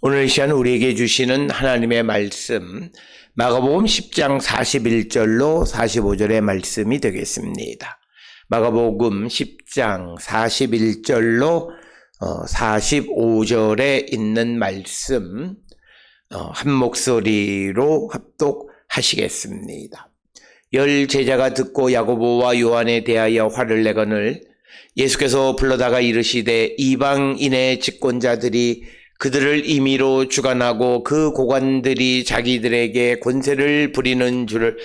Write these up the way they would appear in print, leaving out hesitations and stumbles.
오늘 이 시간 우리에게 주시는 하나님의 말씀, 마가복음 10장 41절로 45절의 말씀이 되겠습니다. 마가복음 10장 41절로 45절에 있는 말씀 한 목소리로 합독하시겠습니다. 열 제자가 듣고 야고보와 요한에 대하여 화를 내거늘 예수께서 불러다가 이르시되 이방인의 집권자들이 그들을 임의로 주관하고 그 고관들이 자기들에게 권세를 부리는 줄을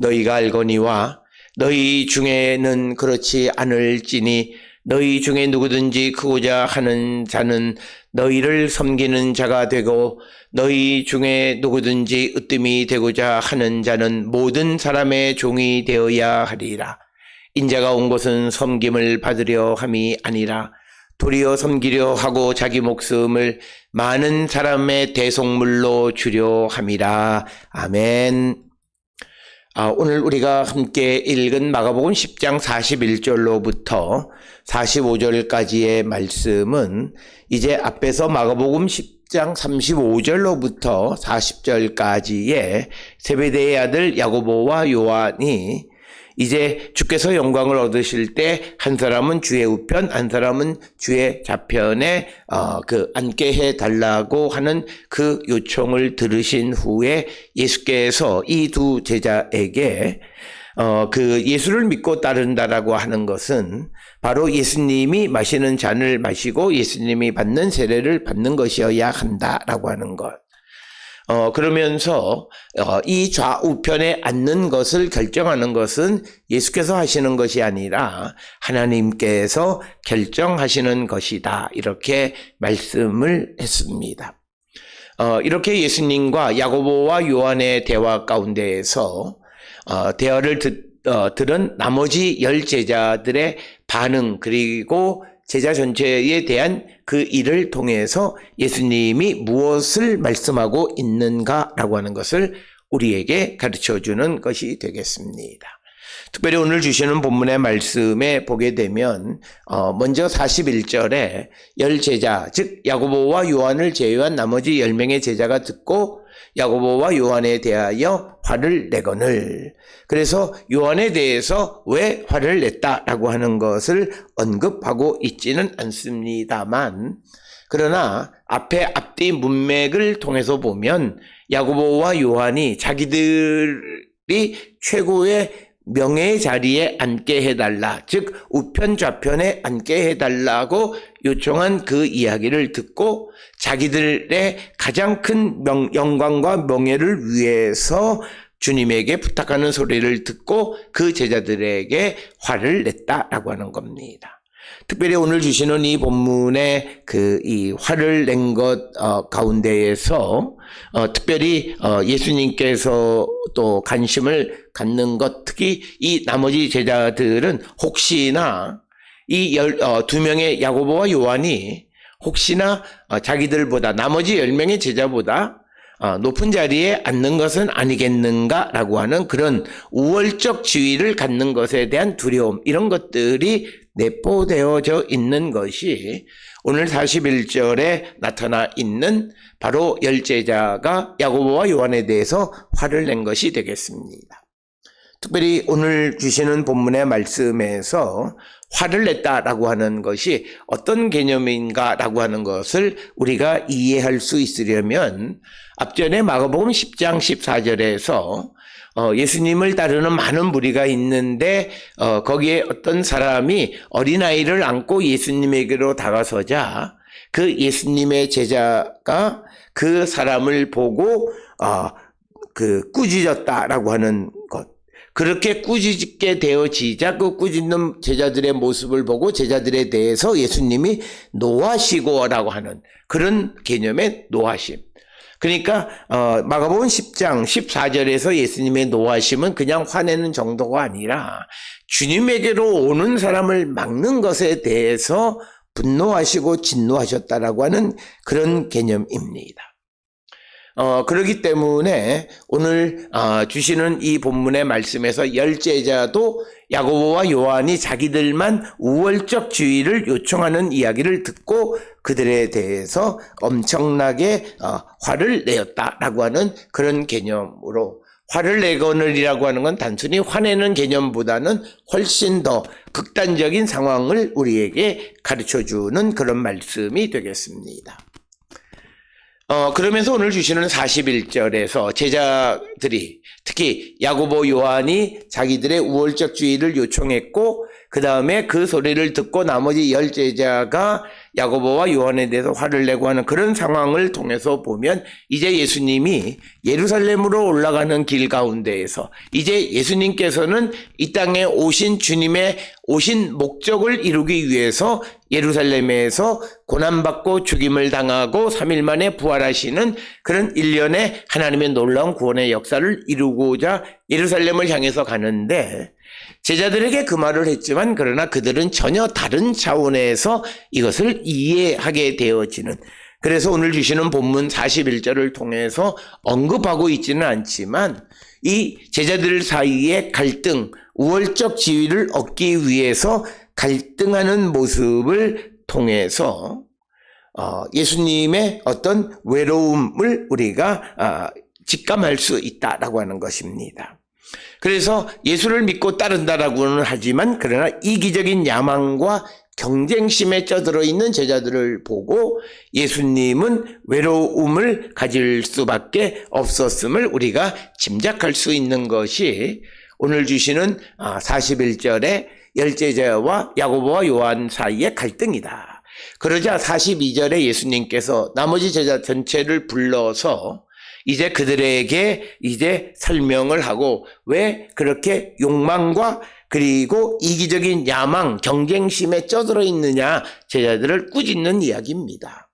너희가 알거니와 너희 중에는 그렇지 않을지니 너희 중에 누구든지 크고자 하는 자는 너희를 섬기는 자가 되고 너희 중에 누구든지 으뜸이 되고자 하는 자는 모든 사람의 종이 되어야 하리라. 인자가 온 것은 섬김을 받으려 함이 아니라 도리어 섬기려 하고 자기 목숨을 많은 사람의 대속물로 주려 함이라. 아멘. 오늘 우리가 함께 읽은 마가복음 10장 41절로부터 45절까지의 말씀은 이제 앞에서 마가복음 10장 35절로부터 40절까지의 세베대의 아들 야고보와 요한이 이제 주께서 영광을 얻으실 때 한 사람은 주의 우편, 한 사람은 주의 좌편에 앉게 해달라고 하는 그 요청을 들으신 후에 예수께서 이 두 제자에게 그 예수를 믿고 따른다라고 하는 것은 바로 예수님이 마시는 잔을 마시고 예수님이 받는 세례를 받는 것이어야 한다라고 하는 것. 그러면서 이 좌우편에 앉는 것을 결정하는 것은 예수께서 하시는 것이 아니라 하나님께서 결정하시는 것이다. 이렇게 말씀을 했습니다. 이렇게 예수님과 야고보와 요한의 대화 가운데에서 대화를 들은 나머지 열 제자들의 반응 그리고 제자 전체에 대한 그 일을 통해서 예수님이 무엇을 말씀하고 있는가라고 하는 것을 우리에게 가르쳐주는 것이 되겠습니다. 특별히 오늘 주시는 본문의 말씀에 보게 되면 먼저 41절에 열 제자, 즉 야고보와 요한을 제외한 나머지 10명의 제자가 듣고 야고보와 요한에 대하여 화를 내거늘, 그래서 요한에 대해서 왜 화를 냈다라고 하는 것을 언급하고 있지는 않습니다만, 그러나 앞뒤 문맥을 통해서 보면 야고보와 요한이 자기들이 최고의 명예의 자리에 앉게 해달라, 즉 우편 좌편에 앉게 해달라고 요청한 그 이야기를 듣고 자기들의 가장 큰 영광과 명예를 위해서 주님에게 부탁하는 소리를 듣고 그 제자들에게 화를 냈다라고 하는 겁니다. 특별히 오늘 주시는 이 본문의 이 화를 낸 것 가운데에서 특별히 예수님께서 또 관심을 갖는 것, 특히 이 나머지 제자들은 혹시나 이 두 명의 야고보와 요한이 혹시나 자기들보다 나머지 10명의 제자보다 높은 자리에 앉는 것은 아니겠는가라고 하는 그런 우월적 지위를 갖는 것에 대한 두려움, 이런 것들이 내포되어져 있는 것이 오늘 41절에 나타나 있는 바로 열 제자가 야고보와 요한에 대해서 화를 낸 것이 되겠습니다. 특별히 오늘 주시는 본문의 말씀에서 화를 냈다라고 하는 것이 어떤 개념인가라고 하는 것을 우리가 이해할 수 있으려면 앞전에 마가복음 10장 14절에서 예수님을 따르는 많은 무리가 있는데 거기에 어떤 사람이 어린아이를 안고 예수님에게로 다가서자 그 예수님의 제자가 그 사람을 보고 꾸짖었다라고 하는 것. 그렇게 꾸짖게 되어지자 그 꾸짖는 제자들의 모습을 보고 제자들에 대해서 예수님이 노하시고라고 하는 그런 개념의 노하심. 그러니까 마가복음 10장 14절에서 예수님의 노하심은 그냥 화내는 정도가 아니라 주님에게로 오는 사람을 막는 것에 대해서 분노하시고 진노하셨다라고 하는 그런 개념입니다. 그렇기 때문에 오늘 주시는 이 본문의 말씀에서 열 제자도 야고보와 요한이 자기들만 우월적 지위를 요청하는 이야기를 듣고 그들에 대해서 엄청나게 화를 내었다라고 하는 그런 개념으로, 화를 내거늘이라고 하는 건 단순히 화내는 개념보다는 훨씬 더 극단적인 상황을 우리에게 가르쳐주는 그런 말씀이 되겠습니다. 그러면서 오늘 주시는 41절에서 제자들이, 특히 야고보 요한이 자기들의 우월적 주의를 요청했고 그 다음에 그 소리를 듣고 나머지 열 제자가 야고보와 요한에 대해서 화를 내고 하는 그런 상황을 통해서 보면, 이제 예수님이 예루살렘으로 올라가는 길 가운데에서 이제 예수님께서는 이 땅에 오신 주님의 오신 목적을 이루기 위해서 예루살렘에서 고난받고 죽임을 당하고 3일 만에 부활하시는 그런 일련의 하나님의 놀라운 구원의 역사를 이루고자 예루살렘을 향해서 가는데, 제자들에게 그 말을 했지만 그러나 그들은 전혀 다른 차원에서 이것을 이해하게 되어지는, 그래서 오늘 주시는 본문 41절을 통해서 언급하고 있지는 않지만 이 제자들 사이의 갈등, 우월적 지위를 얻기 위해서 갈등하는 모습을 통해서 예수님의 어떤 외로움을 우리가 직감할 수 있다라고 하는 것입니다. 그래서 예수를 믿고 따른다라고는 하지만 그러나 이기적인 야망과 경쟁심에 쪄들어 있는 제자들을 보고 예수님은 외로움을 가질 수밖에 없었음을 우리가 짐작할 수 있는 것이 오늘 주시는 41절에 열제자와 야고보와 요한 사이의 갈등이다. 그러자 42절에 예수님께서 나머지 제자 전체를 불러서 이제 그들에게 이제 설명을 하고 왜 그렇게 욕망과 그리고 이기적인 야망, 경쟁심에 쪄들어 있느냐 제자들을 꾸짖는 이야기입니다.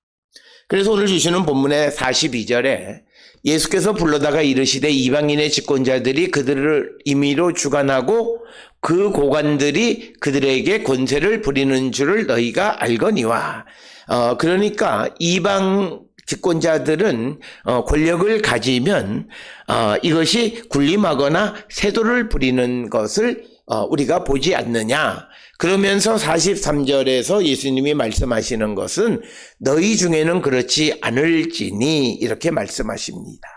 그래서 오늘 주시는 본문의 42절에 예수께서 불러다가 이르시되 이방인의 집권자들이 그들을 임의로 주관하고 그 고관들이 그들에게 권세를 부리는 줄을 너희가 알거니와. 그러니까 이방 집권자들은 권력을 가지면 이것이 군림하거나 세도를 부리는 것을 우리가 보지 않느냐. 그러면서 43절에서 예수님이 말씀하시는 것은 너희 중에는 그렇지 않을지니 이렇게 말씀하십니다.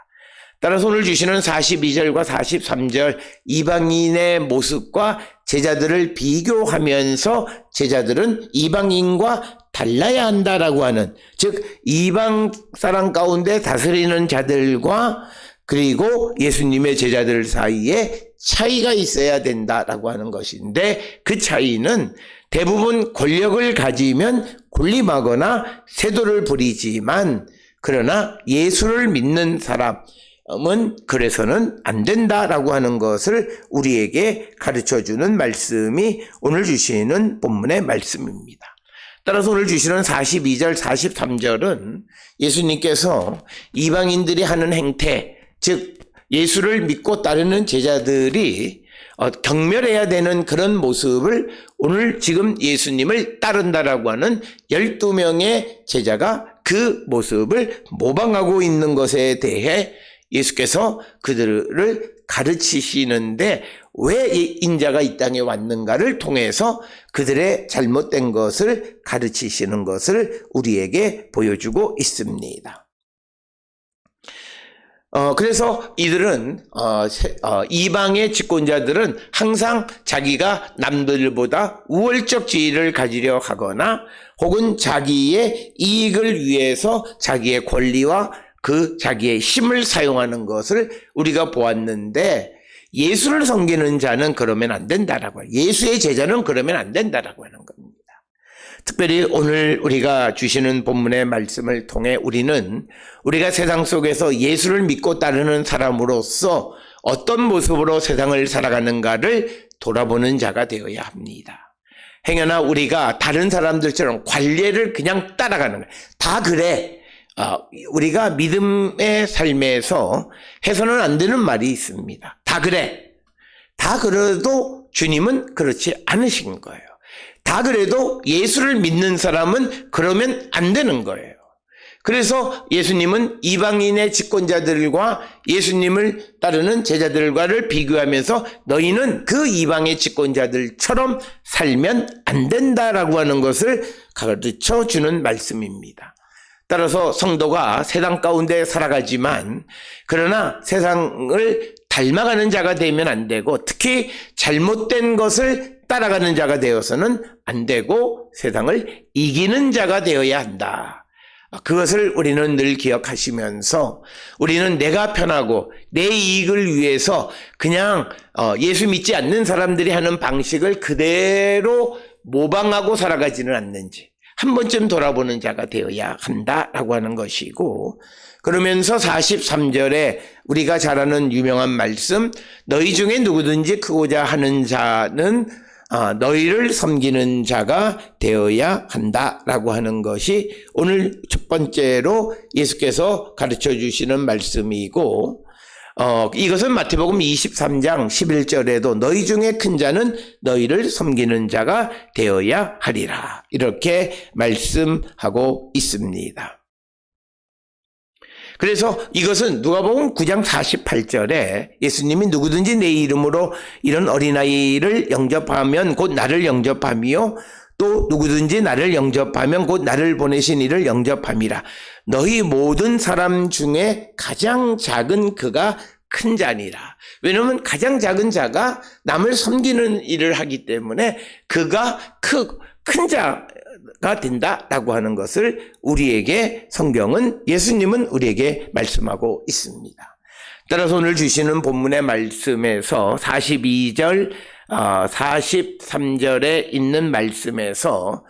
따라서 오늘 주시는 42절과 43절 이방인의 모습과 제자들을 비교하면서 제자들은 이방인과 달라야 한다라고 하는, 즉 이방 사람 가운데 다스리는 자들과 그리고 예수님의 제자들 사이에 차이가 있어야 된다라고 하는 것인데, 그 차이는 대부분 권력을 가지면 군림하거나 세도를 부리지만 그러나 예수를 믿는 사람은 그래서는 안 된다라고 하는 것을 우리에게 가르쳐주는 말씀이 오늘 주시는 본문의 말씀입니다. 따라서 오늘 주시는 42절, 43절은 예수님께서 이방인들이 하는 행태, 즉 예수를 믿고 따르는 제자들이 경멸해야 되는 그런 모습을 오늘 지금 예수님을 따른다라고 하는 12명의 제자가 그 모습을 모방하고 있는 것에 대해 예수께서 그들을 가르치시는데, 왜 인자가 이 땅에 왔는가를 통해서 그들의 잘못된 것을 가르치시는 것을 우리에게 보여주고 있습니다. 그래서 이들은 이방의 집권자들은 항상 자기가 남들보다 우월적 지위를 가지려 하거나 혹은 자기의 이익을 위해서 자기의 권리와 그 자기의 힘을 사용하는 것을 우리가 보았는데, 예수를 섬기는 자는 그러면 안 된다라고 해요. 예수의 제자는 그러면 안 된다라고 하는 겁니다. 특별히 오늘 우리가 주시는 본문의 말씀을 통해 우리가 세상 속에서 예수를 믿고 따르는 사람으로서 어떤 모습으로 세상을 살아가는가를 돌아보는 자가 되어야 합니다. 행여나 우리가 다른 사람들처럼 관례를 그냥 따라가는 거예요. 다 그래. 우리가 믿음의 삶에서 해서는 안 되는 말이 있습니다. 다 그래. 다 그래도 주님은 그렇지 않으신 거예요. 다 그래도 예수를 믿는 사람은 그러면 안 되는 거예요. 그래서 예수님은 이방인의 집권자들과 예수님을 따르는 제자들과를 비교하면서 너희는 그 이방의 집권자들처럼 살면 안 된다라고 하는 것을 가르쳐 주는 말씀입니다. 따라서 성도가 세상 가운데 살아가지만 그러나 세상을 닮아가는 자가 되면 안 되고 특히 잘못된 것을 따라가는 자가 되어서는 안 되고 세상을 이기는 자가 되어야 한다. 그것을 우리는 늘 기억하시면서 우리는 내가 편하고 내 이익을 위해서 그냥 예수 믿지 않는 사람들이 하는 방식을 그대로 모방하고 살아가지는 않는지 한 번쯤 돌아보는 자가 되어야 한다라고 하는 것이고, 그러면서 43절에 우리가 잘 아는 유명한 말씀, 너희 중에 누구든지 크고자 하는 자는 너희를 섬기는 자가 되어야 한다라고 하는 것이 오늘 첫 번째로 예수께서 가르쳐 주시는 말씀이고, 이것은 마태복음 23장 11절에도 너희 중에 큰 자는 너희를 섬기는 자가 되어야 하리라 이렇게 말씀하고 있습니다. 그래서 이것은 누가복음 9장 48절에 예수님이 누구든지 내 이름으로 이런 어린아이를 영접하면 곧 나를 영접하며 또 누구든지 나를 영접하면 곧 나를 보내신 이를 영접함이라. 너희 모든 사람 중에 가장 작은 그가 큰 자니라. 왜냐하면 가장 작은 자가 남을 섬기는 일을 하기 때문에 그가 큰 자가 된다라고 하는 것을 우리에게 성경은, 예수님은 우리에게 말씀하고 있습니다. 따라서 오늘 주시는 본문의 말씀에서 42절 43절에 있는 말씀에서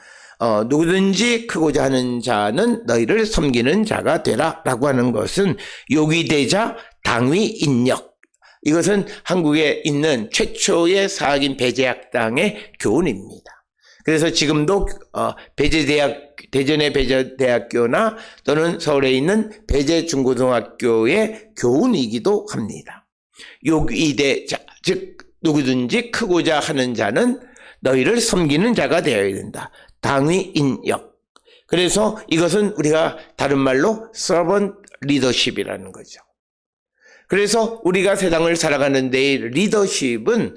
누구든지 크고자 하는 자는 너희를 섬기는 자가 되라 라고 하는 것은 요기대자 당위 인력, 이것은 한국에 있는 최초의 사학인 배제학당의 교훈입니다. 그래서 지금도 대전의 배제대학교나 또는 서울에 있는 배제중고등학교의 교훈이기도 합니다. 요기대자, 즉 누구든지 크고자 하는 자는 너희를 섬기는 자가 되어야 된다. 당위인역. 그래서 이것은 우리가 다른 말로 servant leadership이라는 거죠. 그래서 우리가 세상을 살아가는 데의 리더십은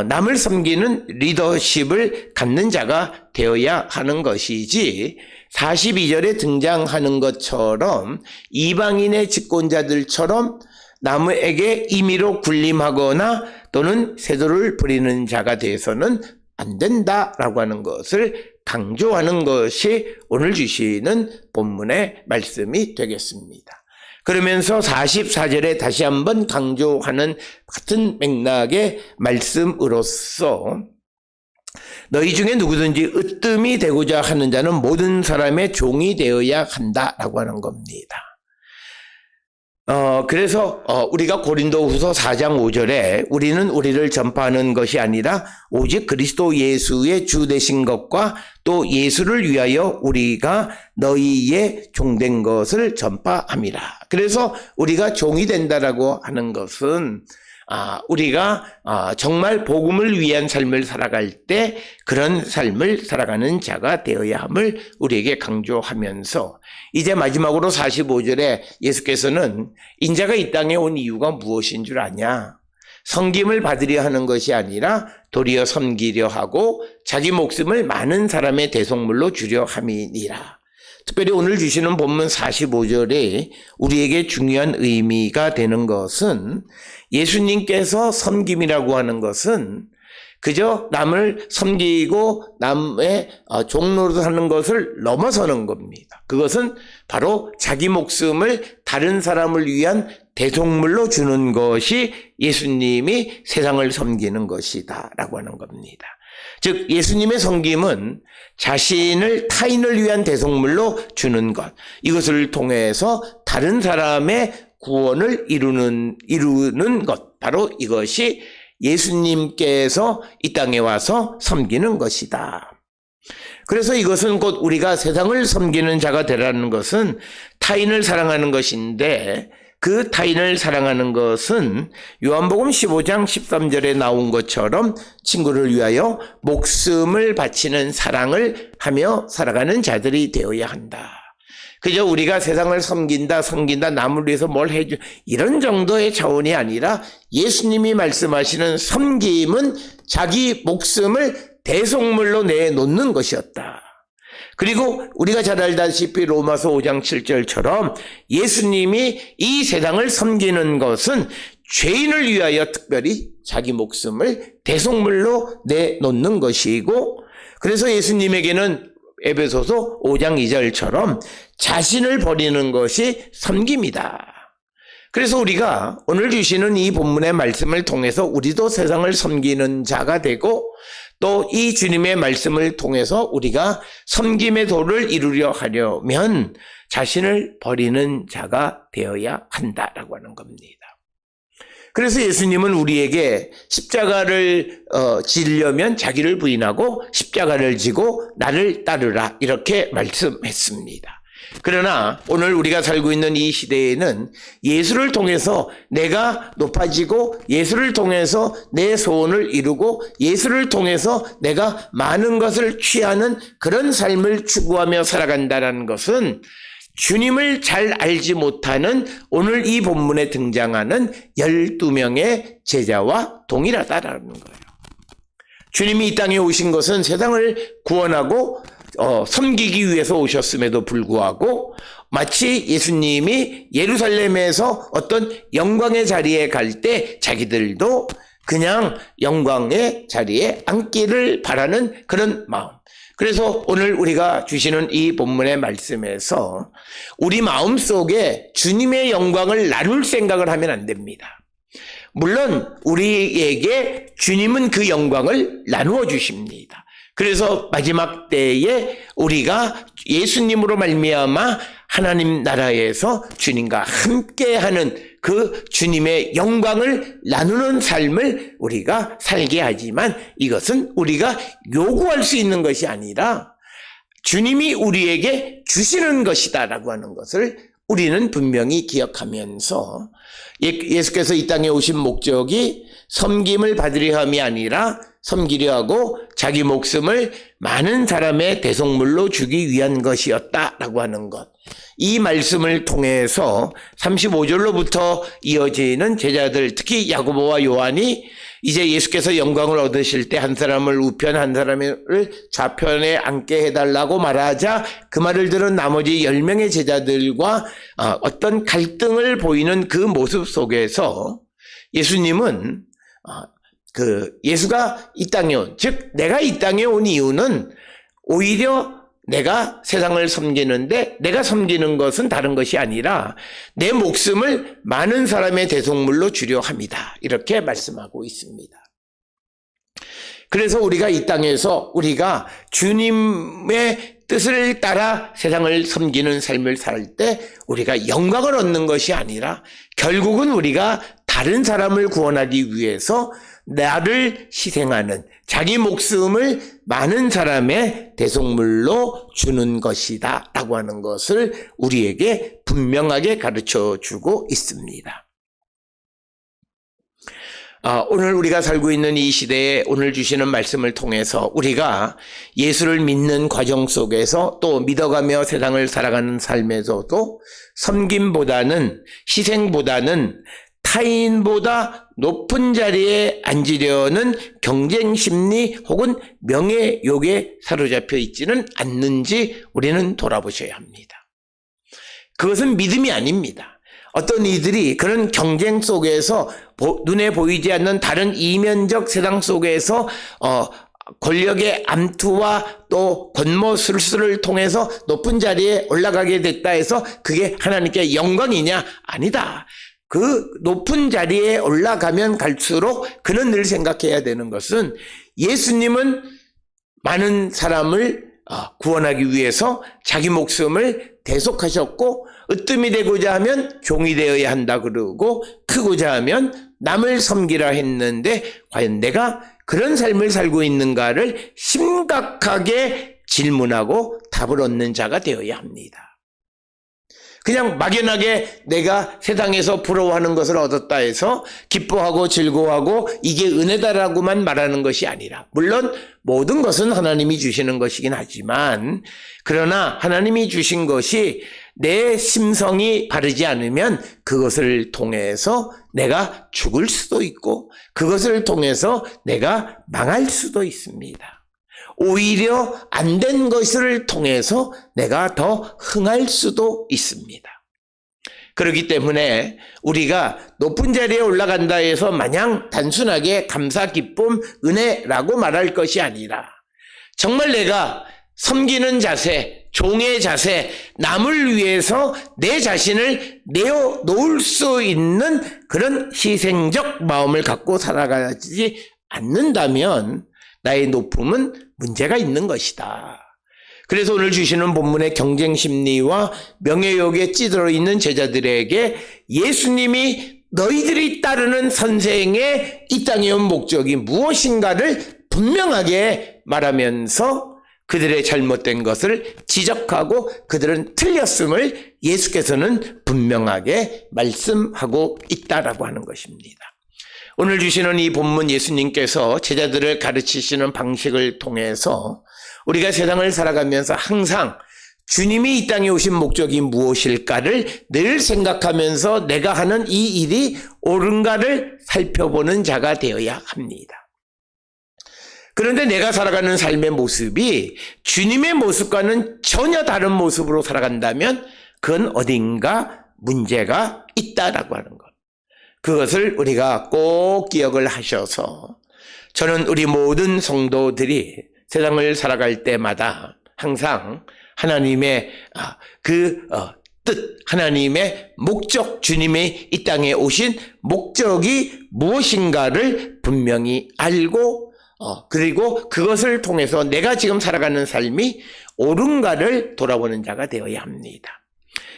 남을 섬기는 리더십을 갖는 자가 되어야 하는 것이지, 42절에 등장하는 것처럼 이방인의 집권자들처럼 남에게 임의로 군림하거나 또는 세도를 부리는 자가 되어서는 안 된다라고 하는 것을 강조하는 것이 오늘 주시는 본문의 말씀이 되겠습니다. 그러면서 44절에 다시 한번 강조하는 같은 맥락의 말씀으로서 너희 중에 누구든지 으뜸이 되고자 하는 자는 모든 사람의 종이 되어야 한다라고 하는 겁니다. 그래서 우리가 고린도후서 4장 5절에 우리는 우리를 전파하는 것이 아니라 오직 그리스도 예수의 주 되신 것과 또 예수를 위하여 우리가 너희의 종된 것을 전파함이라. 그래서 우리가 종이 된다라고 하는 것은 우리가 정말 복음을 위한 삶을 살아갈 때 그런 삶을 살아가는 자가 되어야 함을 우리에게 강조하면서, 이제 마지막으로 45절에 예수께서는 인자가 이 땅에 온 이유가 무엇인 줄 아냐? 섬김을 받으려 하는 것이 아니라 도리어 섬기려 하고 자기 목숨을 많은 사람의 대속물로 주려 함이니라. 특별히 오늘 주시는 본문 45절에 우리에게 중요한 의미가 되는 것은, 예수님께서 섬김이라고 하는 것은 그저 남을 섬기고 남의 종로로 하는 것을 넘어서는 겁니다. 그것은 바로 자기 목숨을 다른 사람을 위한 대속물로 주는 것이 예수님이 세상을 섬기는 것이다 라고 하는 겁니다. 즉 예수님의 섬김은 자신을 타인을 위한 대속물로 주는 것, 이것을 통해서 다른 사람의 구원을 이루는 것, 바로 이것이 예수님께서 이 땅에 와서 섬기는 것이다. 그래서 이것은 곧 우리가 세상을 섬기는 자가 되라는 것은 타인을 사랑하는 것인데, 그 타인을 사랑하는 것은 요한복음 15장 13절에 나온 것처럼 친구를 위하여 목숨을 바치는 사랑을 하며 살아가는 자들이 되어야 한다. 그저 우리가 세상을 섬긴다, 남을 위해서 뭘 해줘, 이런 정도의 차원이 아니라 예수님이 말씀하시는 섬김은 자기 목숨을 대속물로 내놓는 것이었다. 그리고 우리가 잘 알다시피 로마서 5장 7절처럼 예수님이 이 세상을 섬기는 것은 죄인을 위하여 특별히 자기 목숨을 대속물로 내놓는 것이고, 그래서 예수님에게는 에베소서 5장 2절처럼 자신을 버리는 것이 섬김이다. 그래서 우리가 오늘 주시는 이 본문의 말씀을 통해서 우리도 세상을 섬기는 자가 되고, 또 이 주님의 말씀을 통해서 우리가 섬김의 도를 이루려 하려면 자신을 버리는 자가 되어야 한다라고 하는 겁니다. 그래서 예수님은 우리에게 십자가를 지려면 자기를 부인하고 십자가를 지고 나를 따르라, 이렇게 말씀했습니다. 그러나 오늘 우리가 살고 있는 이 시대에는 예수를 통해서 내가 높아지고, 예수를 통해서 내 소원을 이루고, 예수를 통해서 내가 많은 것을 취하는 그런 삶을 추구하며 살아간다는 것은 주님을 잘 알지 못하는 오늘 이 본문에 등장하는 12명의 제자와 동일하다라는 거예요. 주님이 이 땅에 오신 것은 세상을 구원하고 섬기기 위해서 오셨음에도 불구하고, 마치 예수님이 예루살렘에서 어떤 영광의 자리에 갈 때 자기들도 그냥 영광의 자리에 앉기를 바라는 그런 마음. 그래서 오늘 우리가 주시는 이 본문의 말씀에서 우리 마음 속에 주님의 영광을 나눌 생각을 하면 안 됩니다. 물론 우리에게 주님은 그 영광을 나누어 주십니다. 그래서 마지막 때에 우리가 예수님으로 말미암아 하나님 나라에서 주님과 함께하는 그 주님의 영광을 나누는 삶을 우리가 살게 하지만, 이것은 우리가 요구할 수 있는 것이 아니라 주님이 우리에게 주시는 것이다라고 하는 것을 우리는 분명히 기억하면서, 예수께서 이 땅에 오신 목적이 섬김을 받으려 함이 아니라 섬기려 하고 자기 목숨을 많은 사람의 대속물로 주기 위한 것이었다라고 하는 것. 이 말씀을 통해서 35절로부터 이어지는 제자들, 특히 야고보와 요한이 이제 예수께서 영광을 얻으실 때 한 사람을 우편, 한 사람을 좌편에 앉게 해달라고 말하자 그 말을 들은 나머지 10명의 제자들과 어떤 갈등을 보이는 그 모습 속에서 예수님은 예수가 이 땅에 즉 내가 이 땅에 온 이유는 오히려 내가 세상을 섬기는데, 내가 섬기는 것은 다른 것이 아니라 내 목숨을 많은 사람의 대속물로 주려 함이다, 이렇게 말씀하고 있습니다. 그래서 우리가 이 땅에서 우리가 주님의 뜻을 따라 세상을 섬기는 삶을 살 때 우리가 영광을 얻는 것이 아니라 결국은 우리가 다른 사람을 구원하기 위해서 나를 희생하는, 자기 목숨을 많은 사람의 대속물로 주는 것이다 라고 하는 것을 우리에게 분명하게 가르쳐 주고 있습니다. 오늘 우리가 살고 있는 이 시대에 오늘 주시는 말씀을 통해서 우리가 예수를 믿는 과정 속에서 또 믿어가며 세상을 살아가는 삶에서도 섬김보다는, 희생보다는 타인보다 높은 자리에 앉으려는 경쟁 심리 혹은 명예욕에 사로잡혀 있지는 않는지 우리는 돌아보셔야 합니다. 그것은 믿음이 아닙니다. 어떤 이들이 그런 경쟁 속에서 눈에 보이지 않는 다른 이면적 세상 속에서 권력의 암투와 또 권모술수를 통해서 높은 자리에 올라가게 됐다 해서 그게 하나님께 영광이냐? 아니다. 그 높은 자리에 올라가면 갈수록 그는 늘 생각해야 되는 것은 예수님은 많은 사람을 구원하기 위해서 자기 목숨을 대속하셨고, 으뜸이 되고자 하면 종이 되어야 한다 그러고, 크고자 하면 남을 섬기라 했는데 과연 내가 그런 삶을 살고 있는가를 심각하게 질문하고 답을 얻는 자가 되어야 합니다. 그냥 막연하게 내가 세상에서 부러워하는 것을 얻었다 해서 기뻐하고 즐거워하고 이게 은혜다라고만 말하는 것이 아니라, 물론 모든 것은 하나님이 주시는 것이긴 하지만, 그러나 하나님이 주신 것이 내 심성이 바르지 않으면 그것을 통해서 내가 죽을 수도 있고 그것을 통해서 내가 망할 수도 있습니다. 오히려 안 된 것을 통해서 내가 더 흥할 수도 있습니다. 그렇기 때문에 우리가 높은 자리에 올라간다 해서 마냥 단순하게 감사, 기쁨, 은혜라고 말할 것이 아니라, 정말 내가 섬기는 자세, 종의 자세, 남을 위해서 내 자신을 내어놓을 수 있는 그런 희생적 마음을 갖고 살아가지 않는다면 나의 높음은 문제가 있는 것이다. 그래서 오늘 주시는 본문의 경쟁 심리와 명예욕에 찌들어 있는 제자들에게 예수님이 너희들이 따르는 선생의 이 땅에 온 목적이 무엇인가를 분명하게 말하면서 그들의 잘못된 것을 지적하고 그들은 틀렸음을 예수께서는 분명하게 말씀하고 있다라고 하는 것입니다. 오늘 주시는 이 본문, 예수님께서 제자들을 가르치시는 방식을 통해서 우리가 세상을 살아가면서 항상 주님이 이 땅에 오신 목적이 무엇일까를 늘 생각하면서 내가 하는 이 일이 옳은가를 살펴보는 자가 되어야 합니다. 그런데 내가 살아가는 삶의 모습이 주님의 모습과는 전혀 다른 모습으로 살아간다면 그건 어딘가 문제가 있다라고 하는 것. 그것을 우리가 꼭 기억을 하셔서, 저는 우리 모든 성도들이 세상을 살아갈 때마다 항상 하나님의 뜻, 하나님의 목적, 주님이 이 땅에 오신 목적이 무엇인가를 분명히 알고 그리고 그것을 통해서 내가 지금 살아가는 삶이 옳은가를 돌아보는 자가 되어야 합니다.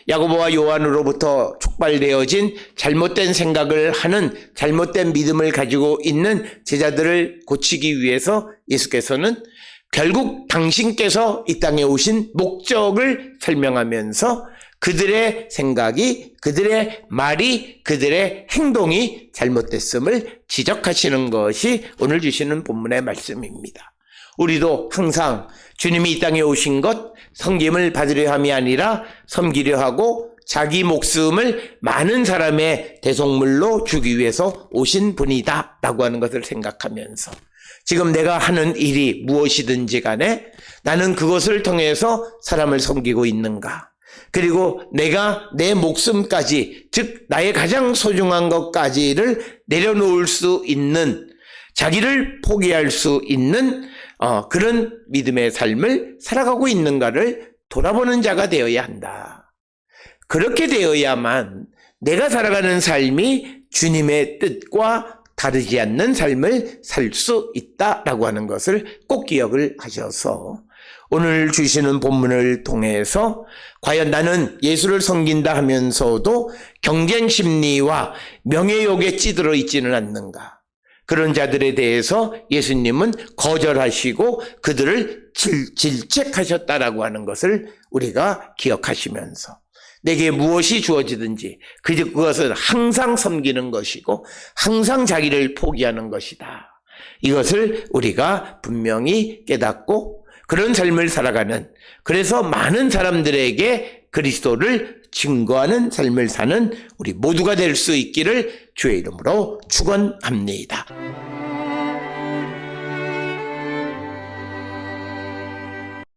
야고보와 요한으로부터 촉발되어진 잘못된 생각을 하는, 잘못된 믿음을 가지고 있는 제자들을 고치기 위해서 예수께서는 결국 당신께서 이 땅에 오신 목적을 설명하면서 그들의 생각이, 그들의 말이, 그들의 행동이 잘못됐음을 지적하시는 것이 오늘 주시는 본문의 말씀입니다. 우리도 항상 주님이 이 땅에 오신 것, 섬김을 받으려 함이 아니라 섬기려 하고 자기 목숨을 많은 사람의 대속물로 주기 위해서 오신 분이다 라고 하는 것을 생각하면서, 지금 내가 하는 일이 무엇이든지 간에 나는 그것을 통해서 사람을 섬기고 있는가, 그리고 내가 내 목숨까지, 즉 나의 가장 소중한 것까지를 내려놓을 수 있는, 자기를 포기할 수 있는 그런 믿음의 삶을 살아가고 있는가를 돌아보는 자가 되어야 한다. 그렇게 되어야만 내가 살아가는 삶이 주님의 뜻과 다르지 않는 삶을 살 수 있다라고 하는 것을 꼭 기억을 하셔서, 오늘 주시는 본문을 통해서 과연 나는 예수를 섬긴다 하면서도 경쟁 심리와 명예욕에 찌들어 있지는 않는가, 그런 자들에 대해서 예수님은 거절하시고 그들을 질책하셨다라고 하는 것을 우리가 기억하시면서, 내게 무엇이 주어지든지 그것은 항상 섬기는 것이고 항상 자기를 포기하는 것이다. 이것을 우리가 분명히 깨닫고 그런 삶을 살아가는, 그래서 많은 사람들에게 그리스도를 증거하는 삶을 사는 우리 모두가 될 수 있기를 주의 이름으로 축원합니다.